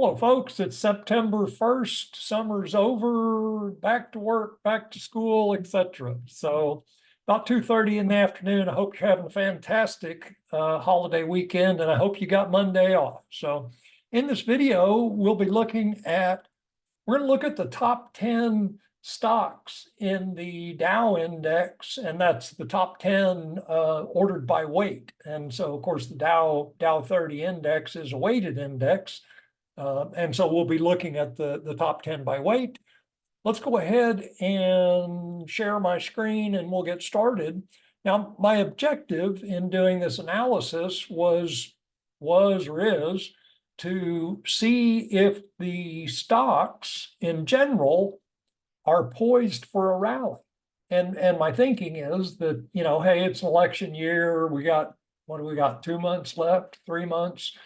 Hello, folks. It's September 1st. Summer's over, back to work, back to school, etc. So about 2:30 in the afternoon. I hope you're having a fantastic holiday weekend, and I hope you got Monday off. So in this video, we're going to look at the top 10 stocks in the Dow index, and that's the top 10 ordered by weight. And so, of course, the Dow 30 index is a weighted index. And so we'll be looking at the top 10 by weight. Let's go ahead and share my screen and we'll get started. Now, my objective in doing this analysis was or is to see if the stocks in general are poised for a rally. And my thinking is that, hey, it's an election year. What do we got? 2 months left, 3 months.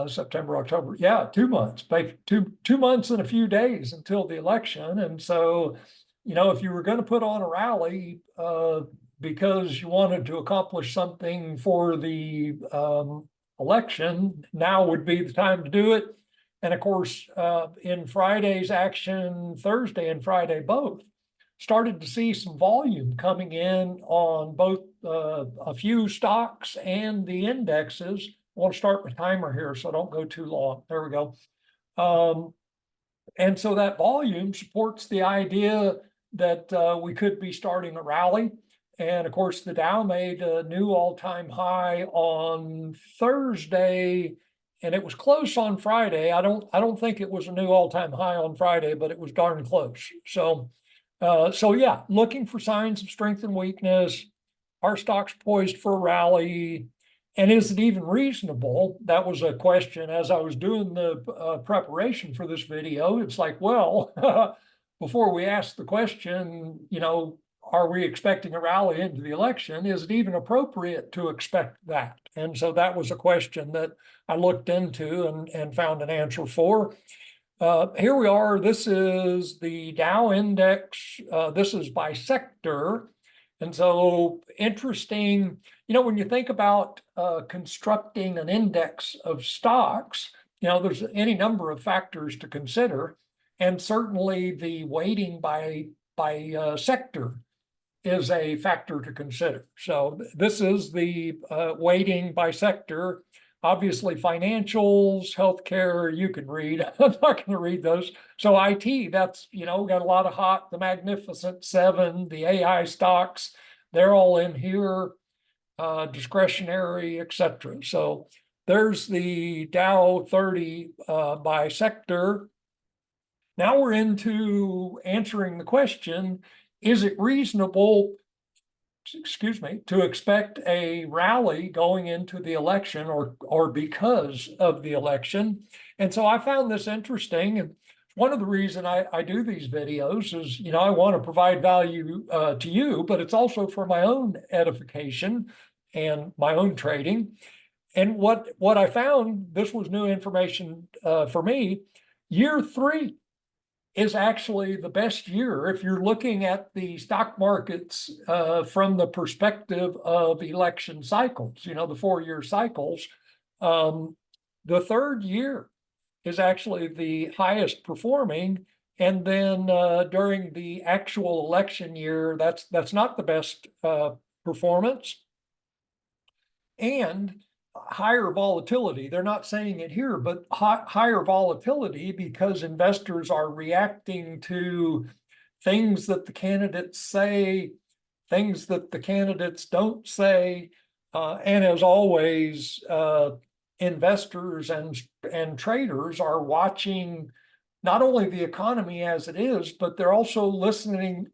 September, October. Yeah, 2 months, two months and a few days until the election. And so, if you were going to put on a rally because you wanted to accomplish something for the election, now would be the time to do it. And of course, in Friday's action, Thursday and Friday both, started to see some volume coming in on both a few stocks and the indexes. I want to start my timer here so I don't go too long. There we go. And so that volume supports the idea that we could be starting a rally. And of course, the Dow made a new all-time high on Thursday, and it was close on Friday. I don't think it was a new all-time high on Friday, but it was darn close. So yeah, looking for signs of strength and weakness. Are stocks poised for a rally? And is it even reasonable? That was a question as I was doing the preparation for this video. It's like, well, before we ask the question, are we expecting a rally into the election? Is it even appropriate to expect that? And so that was a question that I looked into and found an answer for. Here we are. This is the Dow index. This is by sector. And so interesting, when you think about constructing an index of stocks, there's any number of factors to consider. And certainly the weighting by sector is a factor to consider. So this is the weighting by sector. Obviously, financials, healthcare, you can read. I'm not going to read those. So IT, that's, got a lot of the Magnificent Seven, the AI stocks, they're all in here, discretionary, etc. So there's the Dow 30 by sector. Now we're into answering the question, is it reasonable to expect a rally going into the election or because of the election? And so I found this interesting. And one of the reasons I do these videos is, I want to provide value to you, but it's also for my own edification and my own trading. And what I found, this was new information for me, year 3 is actually the best year if you're looking at the stock markets from the perspective of election cycles, the 4-year cycles. The third year is actually the highest performing. And then during the actual election year, that's not the best performance. And higher volatility. They're not saying it here, but higher volatility because investors are reacting to things that the candidates say, things that the candidates don't say. And as always, investors and traders are watching not only the economy as it is, but they're also listening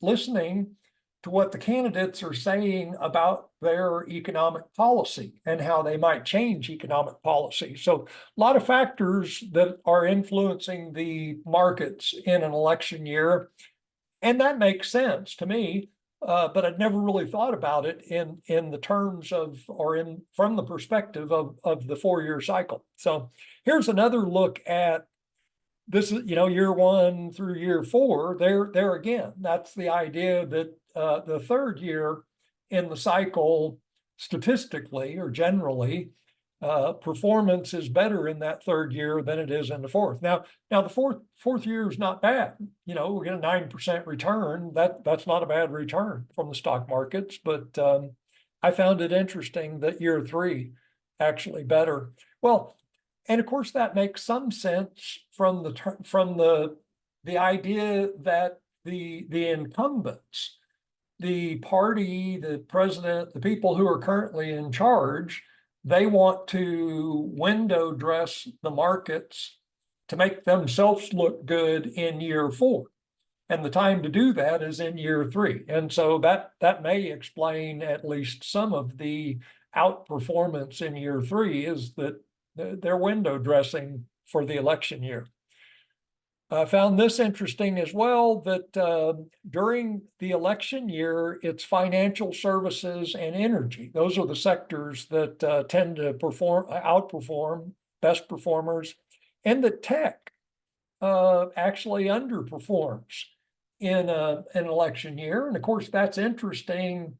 to what the candidates are saying about their economic policy and how they might change economic policy. So a lot of factors that are influencing the markets in an election year. And that makes sense to me, but I'd never really thought about it in the terms of, from the perspective of the 4-year cycle. So here's another look at this, year 1 through year 4, there again, that's the idea that the third year in the cycle, statistically or generally, performance is better in that third year than it is in the fourth. Now the fourth year is not bad. We get a 9% return. That's not a bad return from the stock markets, but I found it interesting that year three actually better. Well, and of course that makes some sense from the idea that the incumbents, the party, the president, the people who are currently in charge, they want to window dress the markets to make themselves look good in year four. And the time to do that is in year three. And so that may explain at least some of the outperformance in year three, is that they're window dressing for the election year. I found this interesting as well, that during the election year, it's financial services and energy. Those are the sectors that tend to outperform, best performers, and that tech actually underperforms in an election year. And of course, that's interesting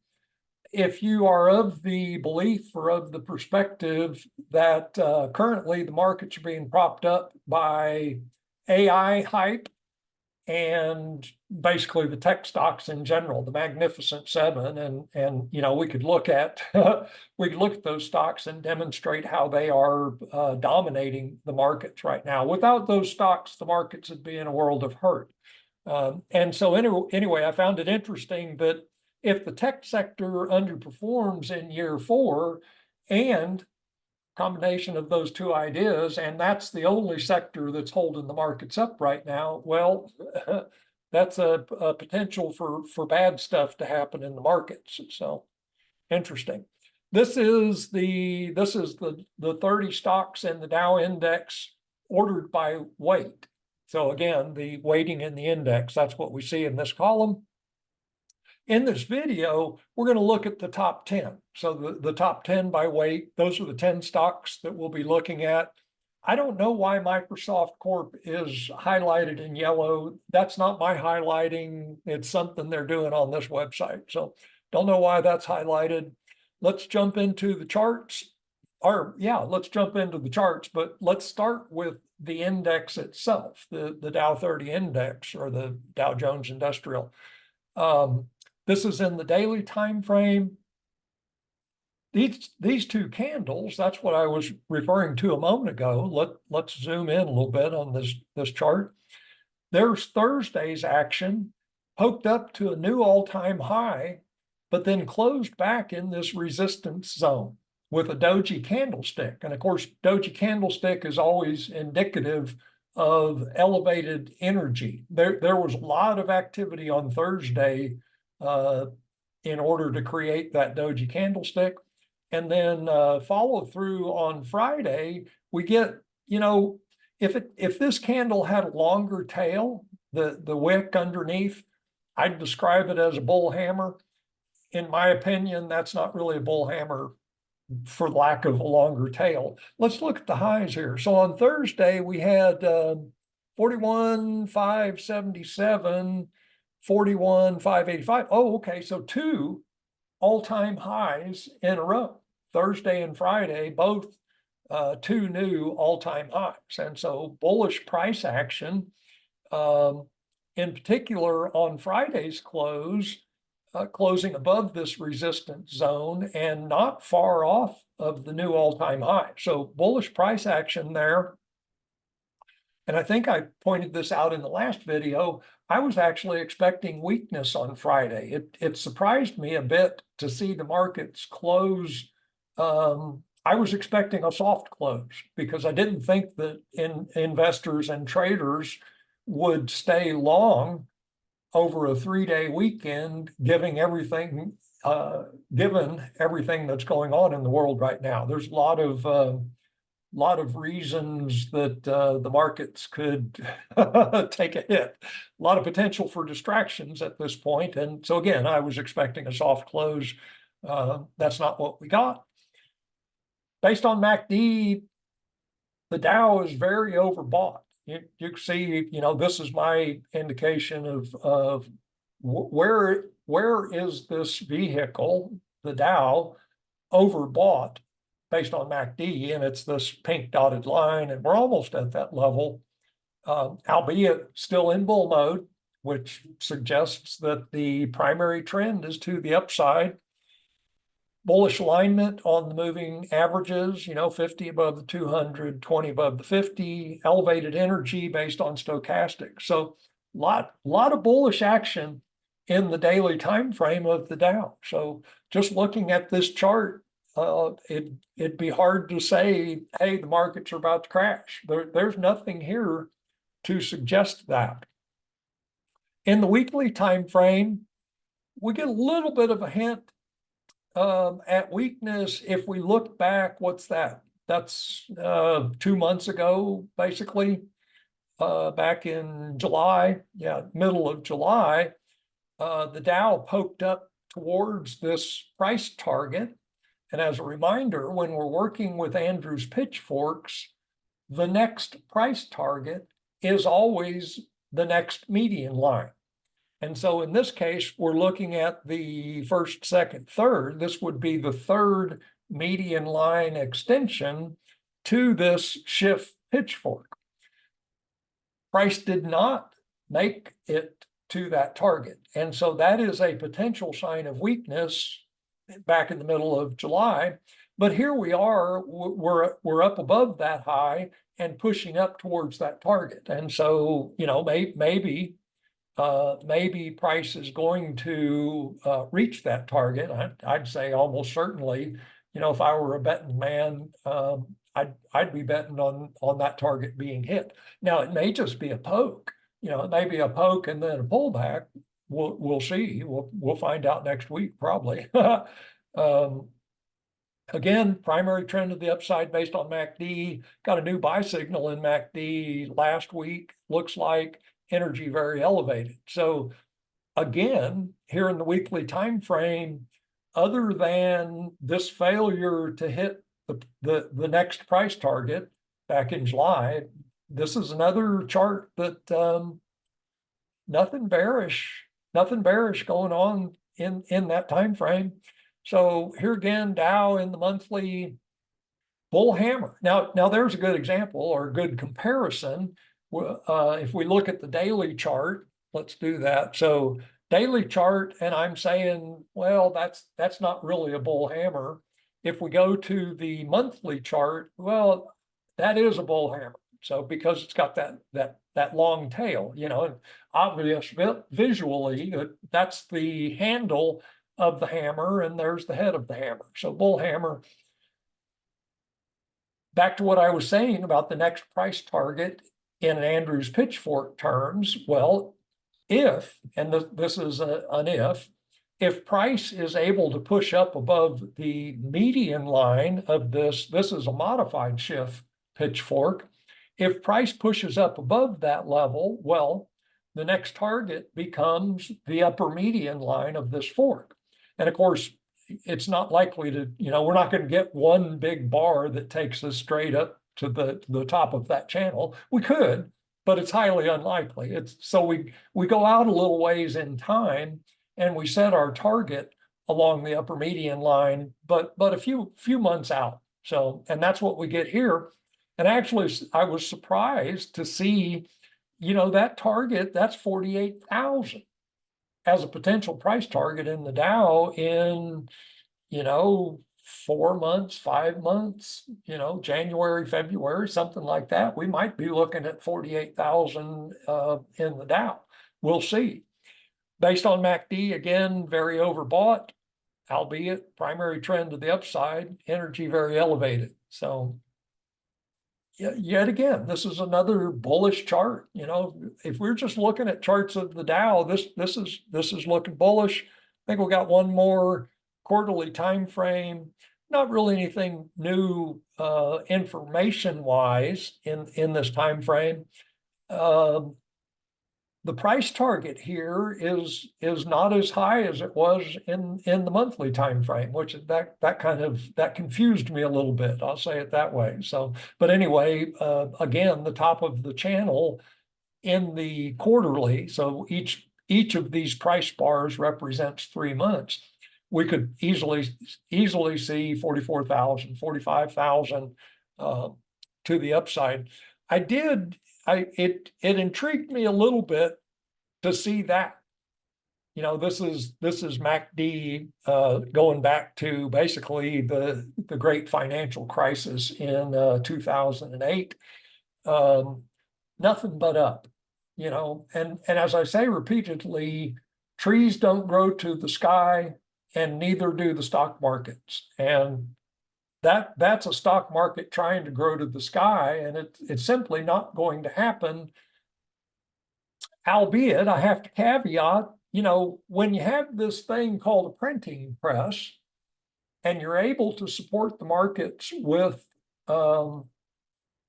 if you are of the belief or of the perspective that currently the markets are being propped up by AI hype and basically the tech stocks in general, the Magnificent Seven, and we could look at those stocks and demonstrate how they are dominating the markets right now. Without those stocks, the markets would be in a world of hurt. And so anyway, I found it interesting that if the tech sector underperforms in year four, and combination of those two ideas, and that's the only sector that's holding the markets up right now, well, that's a potential for bad stuff to happen in the markets. So interesting. This is the 30 stocks in the Dow index ordered by weight. So again, the weighting in the index, that's what we see in this column. In this video, we're going to look at the top 10. So the top 10 by weight, those are the 10 stocks that we'll be looking at. I don't know why Microsoft Corp is highlighted in yellow. That's not my highlighting. It's something they're doing on this website. So don't know why that's highlighted. Let's jump into the charts. Let's jump into the charts, but let's start with the index itself, the Dow 30 index, or the Dow Jones Industrial. This is in the daily time frame. These two candles, that's what I was referring to a moment ago. Let's zoom in a little bit on this chart. There's Thursday's action, poked up to a new all-time high, but then closed back in this resistance zone with a doji candlestick. And of course, doji candlestick is always indicative of elevated energy. There was a lot of activity on Thursday in order to create that doji candlestick. And then follow through on Friday, we get, if this candle had a longer tail, the wick underneath, I'd describe it as a bull hammer. In my opinion, that's not really a bull hammer for lack of a longer tail. Let's look at the highs here. So on Thursday, we had 41,577, 41,585. Oh, okay. So two all-time highs in a row, Thursday and Friday, both two new all-time highs. And so bullish price action, in particular on Friday's close, closing above this resistance zone and not far off of the new all-time high. So bullish price action there. And I think I pointed this out in the last video. I was actually expecting weakness on Friday. It surprised me a bit to see the markets close. I was expecting a soft close because I didn't think that investors and traders would stay long over a 3-day weekend, given everything that's going on in the world right now. There's a lot of reasons that the markets could take a hit, a lot of potential for distractions at this point. And so again, I was expecting a soft close. That's not what we got. Based on MACD, the Dow is very overbought. You can see, this is my indication of where is this vehicle, the Dow, overbought based on MACD, and it's this pink dotted line, and we're almost at that level, albeit still in bull mode, which suggests that the primary trend is to the upside. Bullish alignment on the moving averages, 50 above the 200, 20 above the 50, elevated energy based on stochastic. So lot of bullish action in the daily time frame of the Dow. So just looking at this chart, it'd be hard to say, hey, the markets are about to crash. There's nothing here to suggest that. In the weekly time frame, we get a little bit of a hint at weakness. If we look back, what's that? That's 2 months ago, basically, back in July, middle of July, the Dow poked up towards this price target. And as a reminder, when we're working with Andrew's pitchforks, the next price target is always the next median line. And so in this case, we're looking at the first, second, third. This would be the third median line extension to this shift pitchfork. Price did not make it to that target. And so that is a potential sign of weakness back in the middle of July. But here we are, we're up above that high and pushing up towards that target. And so, maybe price is going to reach that target. I'd say almost certainly, if I were a betting man, I'd be betting on that target being hit. Now, it may just be a poke. It may be a poke and then a pullback. We'll see. We'll find out next week probably. Again, primary trend of the upside based on MACD. Got a new buy signal in MACD last week. Looks like energy very elevated. So again, here in the weekly time frame, other than this failure to hit the next price target back in July, this is another chart that nothing bearish going on in that time frame. So here again, Dow in the monthly bull hammer. Now there's a good example or a good comparison. If we look at the daily chart, let's do that. So daily chart, and I'm saying, well, that's not really a bull hammer. If we go to the monthly chart, well, that is a bull hammer. So because it's got that long tail, and obvious visually, that's the handle of the hammer, and there's the head of the hammer. So bull hammer. Back to what I was saying about the next price target in Andrew's pitchfork terms. Well, if, and this is an if price is able to push up above the median line of this is a modified shift pitchfork. If price pushes up above that level, well, the next target becomes the upper median line of this fork. And of course, it's not likely to, we're not going to get one big bar that takes us straight up to the top of that channel. We could, but it's highly unlikely. So we go out a little ways in time and we set our target along the upper median line, but a few months out. So, and that's what we get here. And actually, I was surprised to see, that target, that's 48,000 as a potential price target in the Dow in, 4 months, 5 months, January, February, something like that. We might be looking at 48,000 in the Dow. We'll see. Based on MACD, again, very overbought, albeit primary trend to the upside, energy very elevated. So yet again, this is another bullish chart. If we're just looking at charts of the Dow, this is looking bullish. I think we got one more quarterly time frame. Not really anything new information wise in this time frame. The price target here is not as high as it was in the monthly time frame, which that confused me a little bit. I'll say it that way. So, but anyway, again, the top of the channel in the quarterly. So each of these price bars represents 3 months. we could easily see 44,000, 45,000 to the upside. It intrigued me a little bit to see that. You know, this is MACD going back to basically the great financial crisis in 2008. Nothing but up, you know, and as I say repeatedly, trees don't grow to the sky, and neither do the stock markets. And that's a stock market trying to grow to the sky, and it's simply not going to happen. Albeit, I have to caveat, you know, when you have this thing called a printing press, and you're able to support the markets with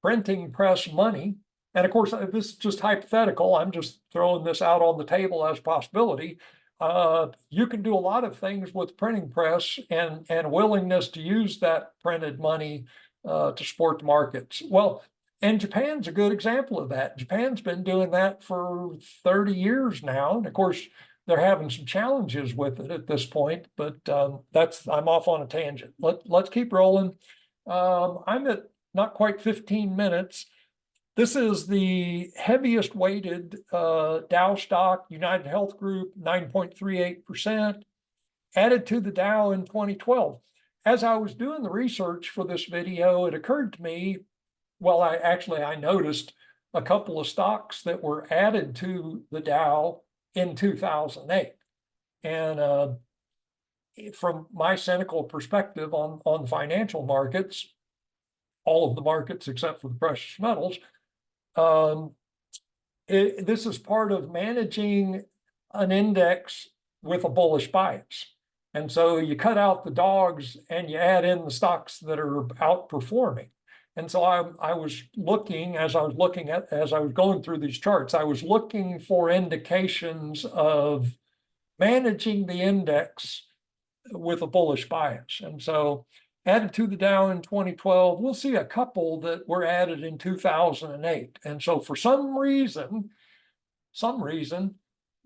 printing press money, and of course, this is just hypothetical, I'm just throwing this out on the table as a possibility. You can do a lot of things with printing press and willingness to use that printed money to support the markets. Well, and Japan's a good example of that. Japan's been doing that for 30 years now. And of course, they're having some challenges with it at this point, but I'm off on a tangent. Let's keep rolling. I'm at not quite 15 minutes. This is the heaviest weighted Dow stock, United Health Group, 9.38%, added to the Dow in 2012. As I was doing the research for this video, it occurred to me, well, I noticed a couple of stocks that were added to the Dow in 2008. And from my cynical perspective on financial markets, all of the markets except for the precious metals, this is part of managing an index with a bullish bias. And so you cut out the dogs and you add in the stocks that are outperforming. And so I was looking, as I was going through these charts, I was looking for indications of managing the index with a bullish bias. And so added to the Dow in 2012, we'll see a couple that were added in 2008. And so for some reason,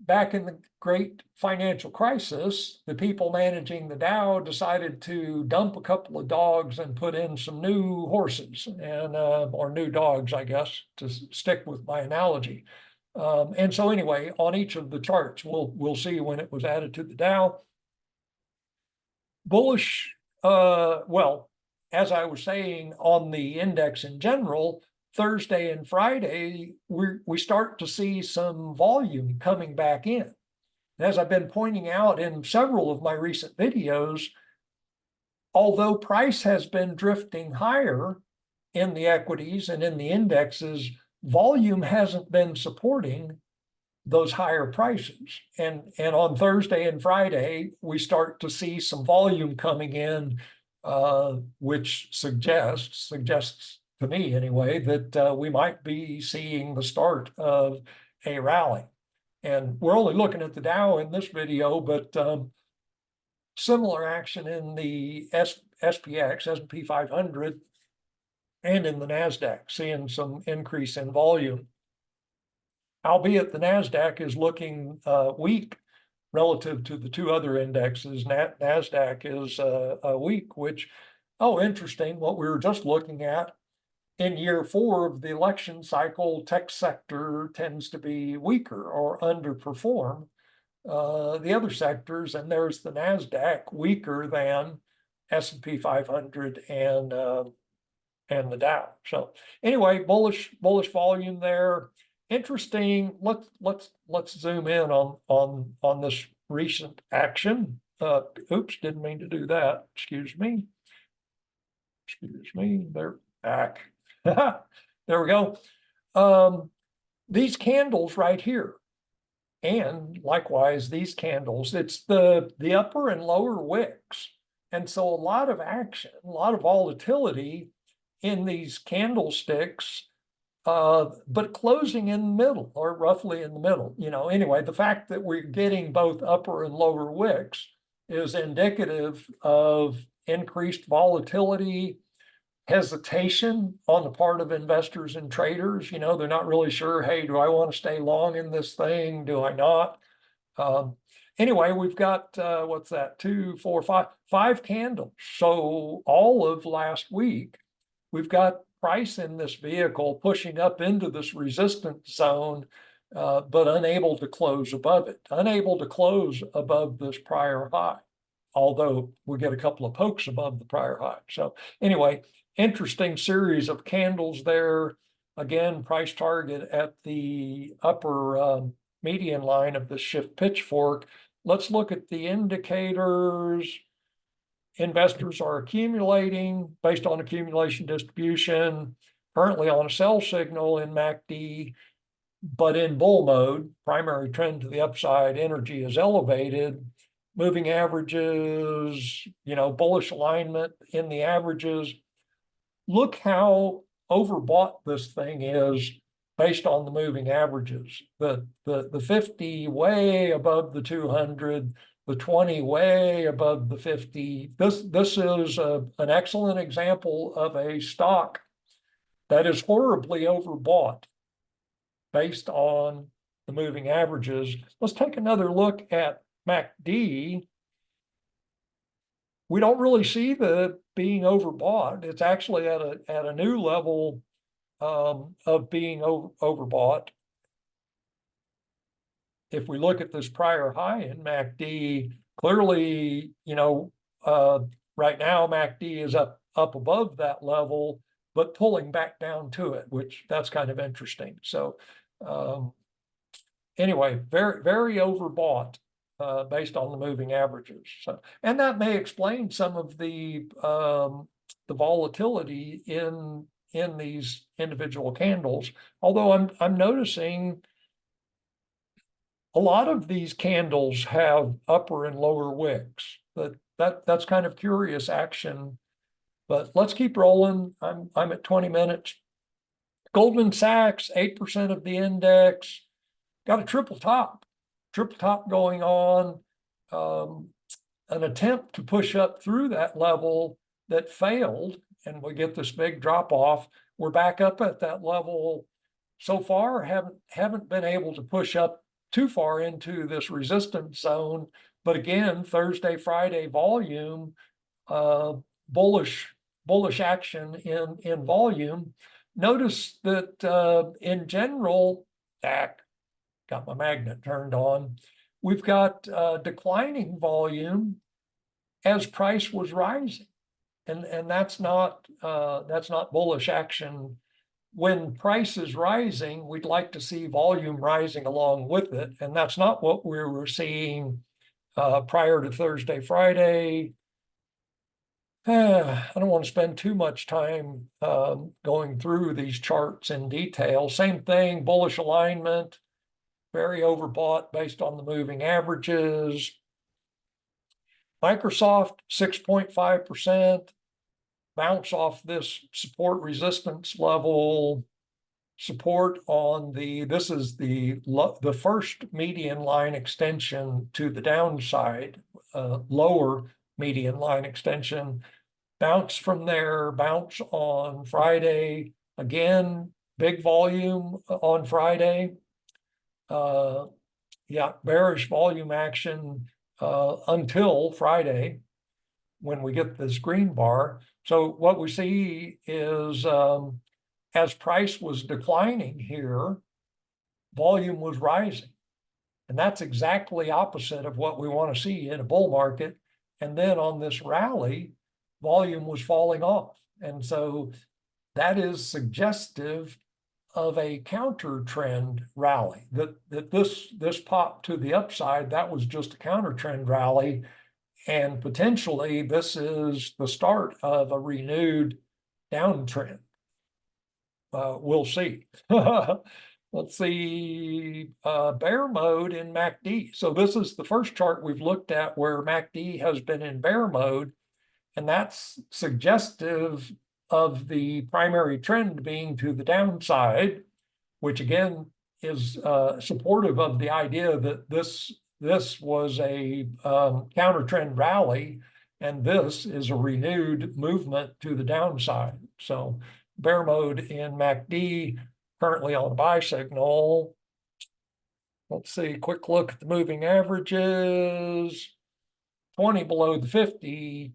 back in the great financial crisis, the people managing the Dow decided to dump a couple of dogs and put in some new horses, and or new dogs, I guess, to stick with my analogy. And so anyway, on each of the charts, we'll see when it was added to the Dow. Bullish, well, as I was saying on the index in general, Thursday and Friday, we start to see some volume coming back in. And as I've been pointing out in several of my recent videos, although price has been drifting higher in the equities and in the indexes, volume hasn't been supporting those higher prices. And on Thursday and Friday, we start to see some volume coming in, which suggests to me anyway, that we might be seeing the start of a rally. And we're only looking at the Dow in this video, but similar action in the SPX, S&P 500, and in the NASDAQ, seeing some increase in volume. Albeit the NASDAQ is looking weak relative to the two other indexes. NASDAQ is weak, which, oh, interesting, what we were just looking at. In year 4 of the election cycle, tech sector tends to be weaker or underperform the other sectors, and there's the NASDAQ weaker than S&P 500 and the Dow. So anyway, bullish volume there. Interesting. Let's zoom in on this recent action. Oops, didn't mean to do that. Excuse me. They're back. There we go. These candles right here, and likewise these candles, it's the upper and lower wicks. And so a lot of action, a lot of volatility in these candlesticks, but closing in the middle, or roughly in the middle. You know, anyway, the fact that we're getting both upper and lower wicks is indicative of increased volatility, hesitation on the part of investors and traders. You know, they're not really sure, hey, do I want to stay long in this thing? Do I not? anyway, we've got, what's that, 2, 4, 5 candles. So all of last week, we've got price in this vehicle pushing up into this resistance zone, but unable to close above it, unable to close above this prior high, although we get a couple of pokes above the prior high. So anyway, interesting series of candles there. Again, price target at the upper median line of the shift pitchfork. Let's look at the indicators. Investors are accumulating based on accumulation distribution, currently on a sell signal in MACD, but in bull mode. Primary trend to the upside, energy is elevated. Moving averages, bullish alignment in the averages. Look how overbought this thing is based on the moving averages. The 50 way above the 200, the 20 way above the 50. This is an excellent example of a stock that is horribly overbought based on the moving averages. Let's take another look at MACD. We don't really see the being overbought. It's actually at a new level of being overbought. If we look at this prior high in MACD, clearly, right now MACD is up above that level, but pulling back down to it, which that's kind of interesting. So anyway, very, very overbought based on the moving averages. So, and that may explain some of the volatility in these individual candles. Although I'm noticing a lot of these candles have upper and lower wicks. That's kind of curious action. But let's keep rolling. I'm at 20 minutes. Goldman Sachs, 8% of the index, got a triple top going on. An attempt to push up through that level that failed, and we get this big drop off. We're back up at that level so far. Haven't been able to push up too far into this resistance zone. But again, Thursday, Friday volume, bullish action in volume. Notice that in general, got my magnet turned on. We've got declining volume as price was rising, and that's not bullish action. When price is rising, we'd like to see volume rising along with it, and that's not what we were seeing prior to Thursday, Friday. I don't want to spend too much time going through these charts in detail. Same thing, bullish alignment, very overbought based on the moving averages. Microsoft, 6.5%, bounce off this support resistance level. Support on this is the first median line extension to the downside, lower median line extension. Bounce from there, bounce on Friday. Again, big volume on Friday. Bearish volume action until Friday when we get this green bar. So what we see is as price was declining here, volume was rising. And that's exactly opposite of what we want to see in a bull market. And then on this rally, volume was falling off. And so that is suggestive of a counter trend rally, that this pop to the upside, that was just a counter trend rally. And potentially this is the start of a renewed downtrend. We'll see. Let's see, bear mode in MACD. So this is the first chart we've looked at where MACD has been in bear mode, and that's suggestive of the primary trend being to the downside, which again is supportive of the idea that this was a counter trend rally, and this is a renewed movement to the downside. So bear mode in MACD, currently on a buy signal. Let's see, quick look at the moving averages, 20 below the 50,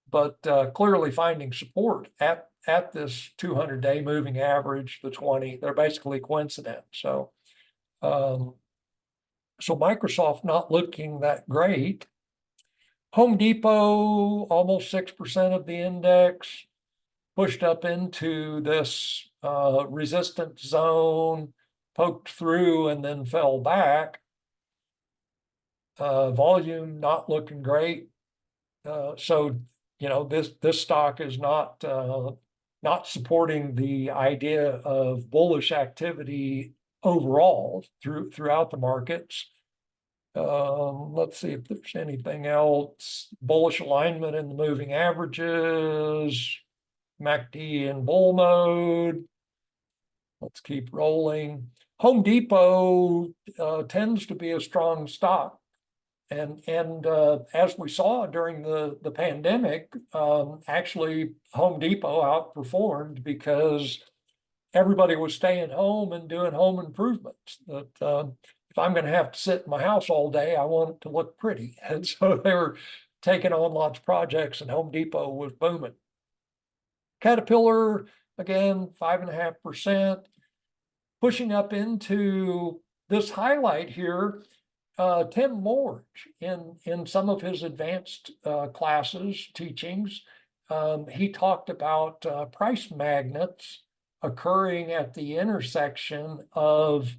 but clearly finding support at this 200-day moving average, the 20. They're basically coincident. So Microsoft not looking that great. Home Depot, almost 6% of the index, pushed up into this resistance zone, poked through and then fell back. Volume not looking great. So, this stock is not supporting the idea of bullish activity overall throughout the markets. Let's see if there's anything else. Bullish alignment in the moving averages, MACD in bull mode. Let's keep rolling. Home Depot tends to be a strong stock. And as we saw during the pandemic, actually Home Depot outperformed because everybody was staying home and doing home improvements. That if I'm going to have to sit in my house all day, I want it to look pretty. And so they were taking on lots of projects, and Home Depot was booming. Caterpillar, again, 5.5%, pushing up into this highlight here. Tim Morge, in some of his advanced classes, teachings, he talked about price magnets occurring at the intersection of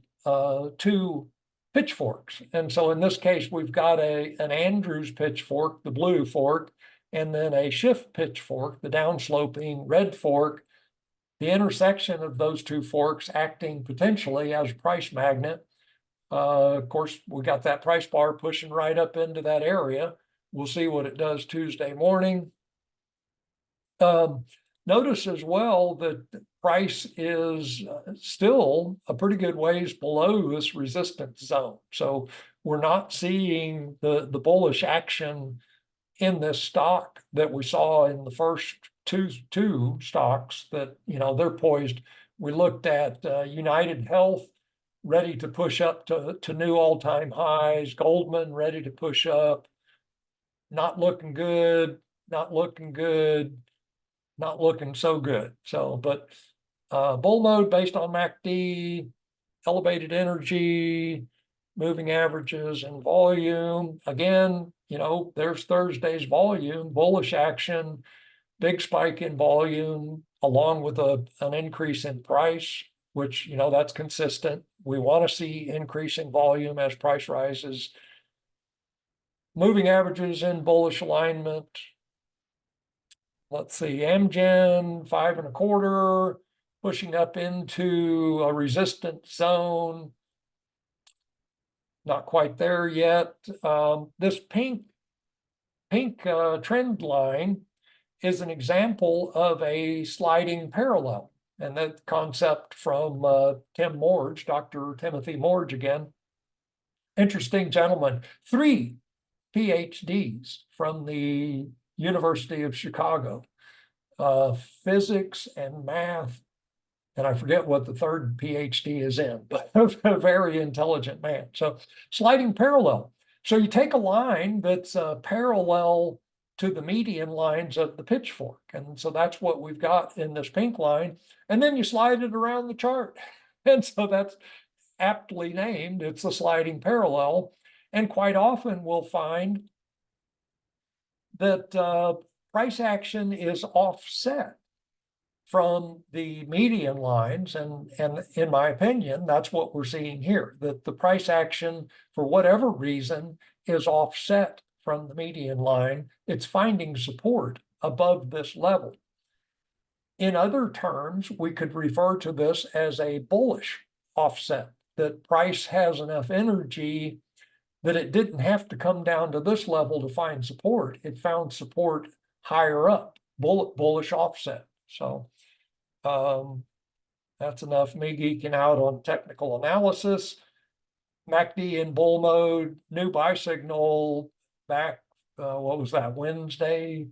two pitchforks. And so in this case, we've got an Andrews pitchfork, the blue fork, and then a Schiff pitchfork, the downsloping red fork. The intersection of those two forks acting potentially as a price magnet. Of course, we got that price bar pushing right up into that area. We'll see what it does Tuesday morning. Notice as well that the price is still a pretty good ways below this resistance zone. So we're not seeing the bullish action in this stock that we saw in the first two stocks that, they're poised. We looked at United Health, ready to push up to new all-time highs. Goldman ready to push up. Not looking good, not looking good, not looking so good. So, but bull mode based on MACD, elevated energy, moving averages and volume. Again, there's Thursday's volume, bullish action, big spike in volume, along with an increase in price, which, that's consistent. We want to see increasing volume as price rises. Moving averages in bullish alignment. Let's see, Amgen, 5.25, pushing up into a resistance zone. Not quite there yet. This pink trend line is an example of a sliding parallel. And that concept from Tim Morge, Dr. Timothy Morge again. Interesting gentleman. 3 PhDs from the University of Chicago. Physics and math, and I forget what the third PhD is in, but a very intelligent man. So sliding parallel. So you take a line that's parallel to the median lines of the pitchfork. And so that's what we've got in this pink line. And then you slide it around the chart. And so that's aptly named. It's a sliding parallel. And quite often we'll find that price action is offset from the median lines. And in my opinion, that's what we're seeing here, that the price action, for whatever reason, is offset from the median line. It's finding support above this level. In other terms, we could refer to this as a bullish offset, that price has enough energy that it didn't have to come down to this level to find support. It found support higher up, bullish offset. So that's enough me geeking out on technical analysis. MACD in bull mode, new buy signal back, what was that, Wednesday?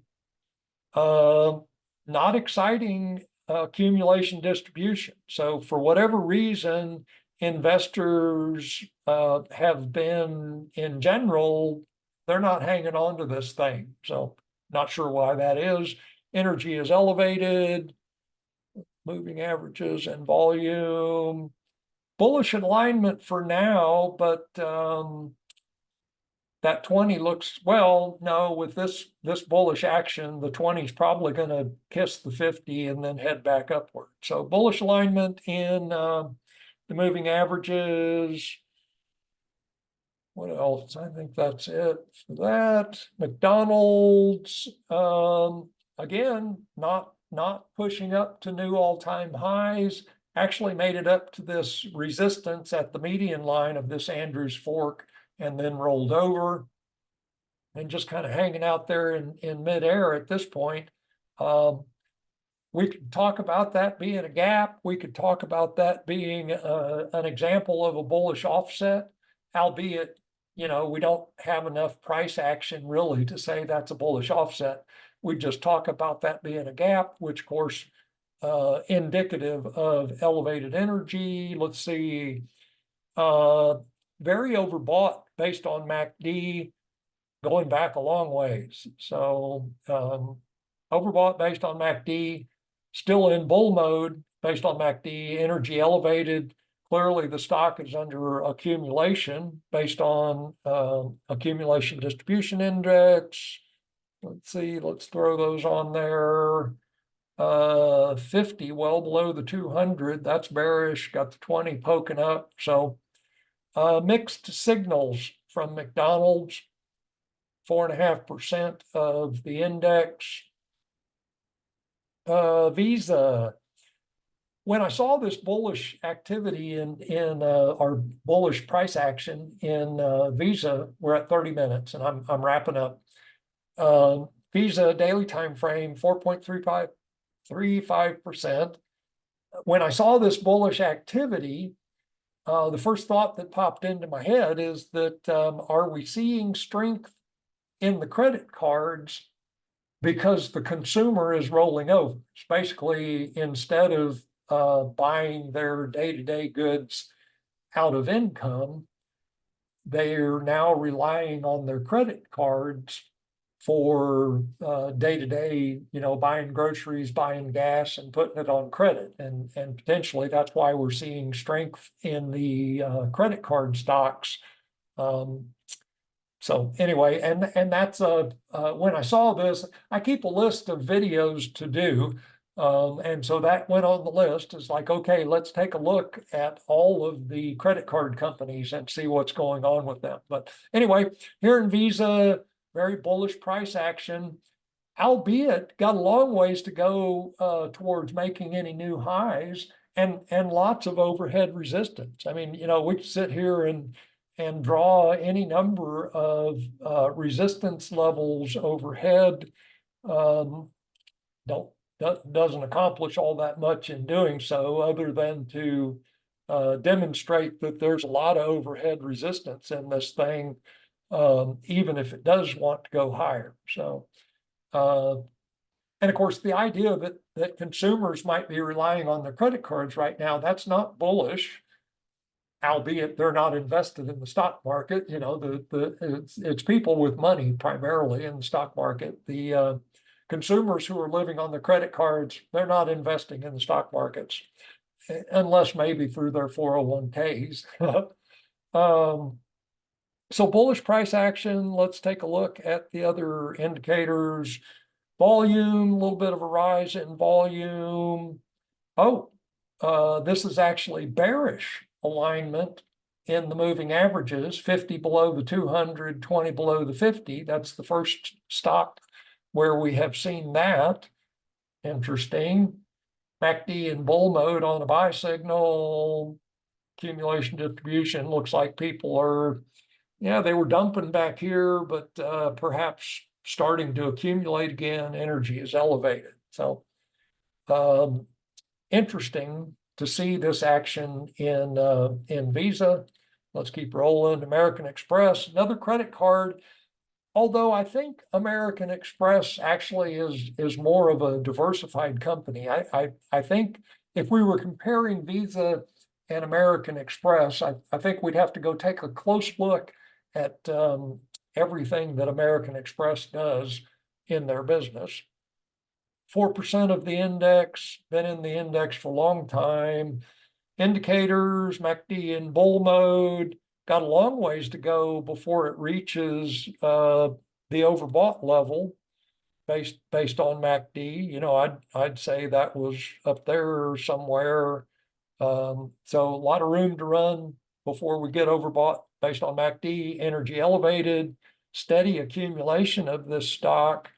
Not exciting accumulation distribution. So for whatever reason, investors have been, in general, they're not hanging on to this thing. So not sure why that is. Energy is elevated, moving averages and volume. Bullish alignment for now, but that 20 looks, well, no, with this bullish action, the 20 is probably going to kiss the 50 and then head back upward. So bullish alignment in the moving averages. What else? I think that's it for that. McDonald's, again, not pushing up to new all-time highs, actually made it up to this resistance at the median line of this Andrews Fork and then rolled over and just kind of hanging out there in midair at this point. We could talk about that being a gap. We could talk about that being an example of a bullish offset, albeit, we don't have enough price action really to say that's a bullish offset. We just talk about that being a gap, which of course, indicative of elevated energy. Let's see, very overbought based on MACD, going back a long ways. So overbought based on MACD, still in bull mode based on MACD, energy elevated. Clearly the stock is under accumulation based on accumulation distribution index. Let's see, let's throw those on there. 50, well below the 200, that's bearish, got the 20 poking up. So mixed signals from McDonald's, 4.5% of the index. Visa, when I saw this bullish activity in our bullish price action in Visa, we're at 30 minutes and I'm wrapping up. Visa daily time frame, 4.35%. When I saw this bullish activity, the first thought that popped into my head is that are we seeing strength in the credit cards because the consumer is rolling over? It's basically, instead of buying their day-to-day goods out of income, they're now relying on their credit cards for day-to-day, buying groceries, buying gas, and putting it on credit. And potentially that's why we're seeing strength in the credit card stocks. So anyway, and that's when I saw this, I keep a list of videos to do. And so that went on the list. It's like, okay, let's take a look at all of the credit card companies and see what's going on with them. But anyway, here in Visa, very bullish price action, albeit got a long ways to go towards making any new highs, and lots of overhead resistance. I mean, we could sit here and draw any number of resistance levels overhead. Doesn't accomplish all that much in doing so, other than to demonstrate that there's a lot of overhead resistance in this thing, even if it does want to go higher. So, and of course, the idea that consumers might be relying on their credit cards right now, that's not bullish, albeit they're not invested in the stock market. It's people with money primarily in the stock market. The consumers who are living on their credit cards, they're not investing in the stock markets, unless maybe through their 401ks. So bullish price action, let's take a look at the other indicators. Volume, a little bit of a rise in volume. This is actually bearish alignment in the moving averages, 50 below the 200, 20 below the 50. That's the first stock where we have seen that. Interesting. MACD in bull mode on a buy signal. Accumulation distribution, looks like people are, they were dumping back here, but perhaps starting to accumulate again. Energy is elevated. So interesting to see this action in Visa. Let's keep rolling. American Express, another credit card. Although I think American Express actually is more of a diversified company. I think if we were comparing Visa and American Express. I think we'd have to go take a close look at everything that American Express does in their business. 4% of the index, been in the index for a long time. Indicators, MACD in bull mode, got a long ways to go before it reaches the overbought level based on MACD. You know, I'd say that was up there somewhere. So a lot of room to run before we get overbought based on MACD. Energy elevated, steady accumulation of this stock.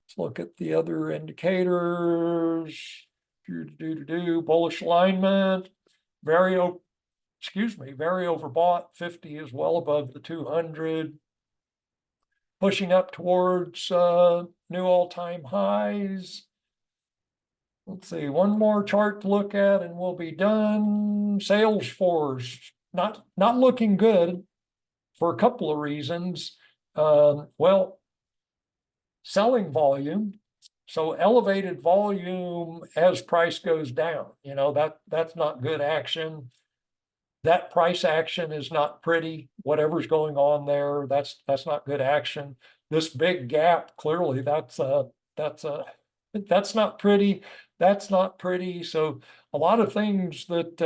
Let's look at the other indicators. Bullish alignment, very overbought. 50 is well above the 200. Pushing up towards new all-time highs. Let's see, one more chart to look at and we'll be done. Salesforce, not looking good for a couple of reasons. Well, selling volume. So elevated volume as price goes down, you know, that's not good action. That price action is not pretty. Whatever's going on there, that's not good action. This big gap, clearly, that's not pretty. That's not pretty. So a lot of things that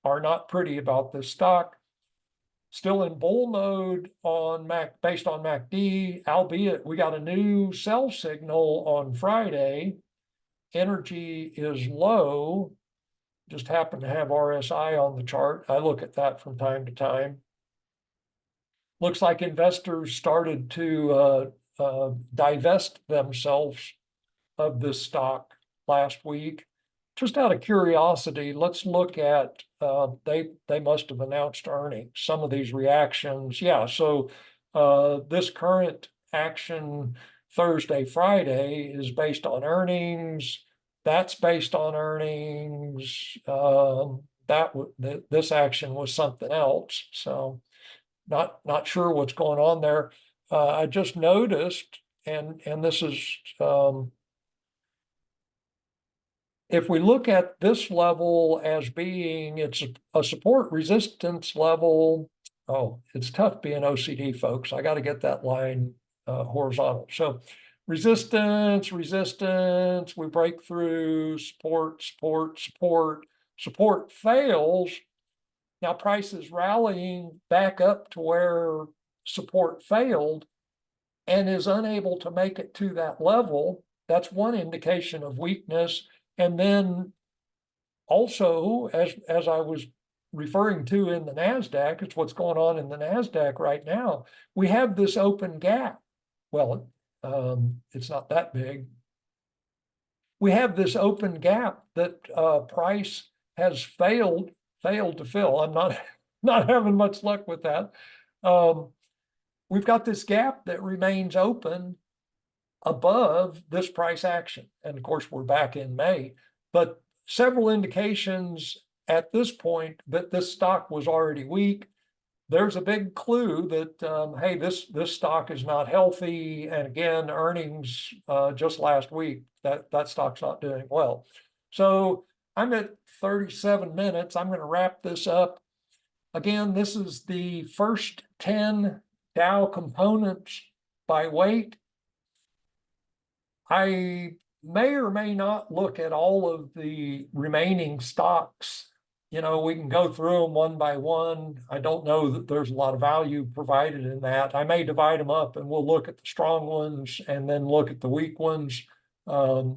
are not pretty about this stock. Still in bull mode on based on MACD, albeit we got a new sell signal on Friday. Energy is low. Just happen to have RSI on the chart. I look at that from time to time. Looks like investors started to divest themselves of this stock last week. Just out of curiosity, let's look at, they must have announced earnings, some of these reactions. Yeah, so this current action Thursday, Friday is based on earnings. That's based on earnings. This action was something else. So not sure what's going on there. I just noticed, and this is, if we look at this level as being, it's a support resistance level. Oh, it's tough being OCD, folks. I got to get that line horizontal. So resistance, we break through, support fails. Now price is rallying back up to where support failed and is unable to make it to that level. That's one indication of weakness. And then also, as I was referring to in the NASDAQ, it's what's going on in the NASDAQ right now. We have this open gap. Well, it's not that big. We have this open gap that price has failed to fill. I'm not having much luck with that. We've got this gap that remains open above this price action. And of course, we're back in May, but several indications at this point that this stock was already weak. There's a big clue that, hey, this stock is not healthy. And again, earnings just last week, that stock's not doing well. So I'm at 37 minutes. I'm going to wrap this up. Again, this is the first 10 Dow components by weight. I may or may not look at all of the remaining stocks. You know, we can go through them one by one. I don't know that there's a lot of value provided in that. I may divide them up and we'll look at the strong ones and then look at the weak ones. But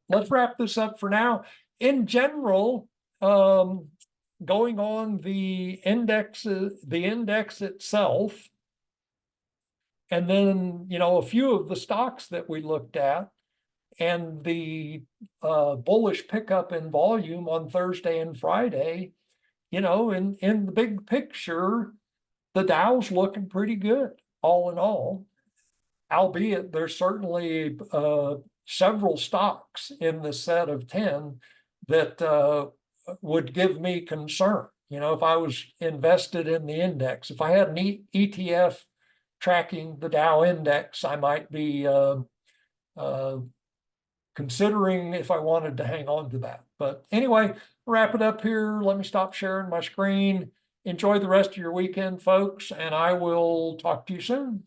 let's wrap this up for now. In general, going on the index itself, and then, you know, a few of the stocks that we looked at and the bullish pickup in volume on Thursday and Friday, you know, in the big picture, the Dow's looking pretty good, all in all, albeit there's certainly several stocks in the set of 10 that would give me concern. You know, if I was invested in the index, if I had an ETF tracking the Dow index, I might be considering if I wanted to hang on to that. But anyway, wrap it up here. Let me stop sharing my screen. Enjoy the rest of your weekend, folks, and I will talk to you soon.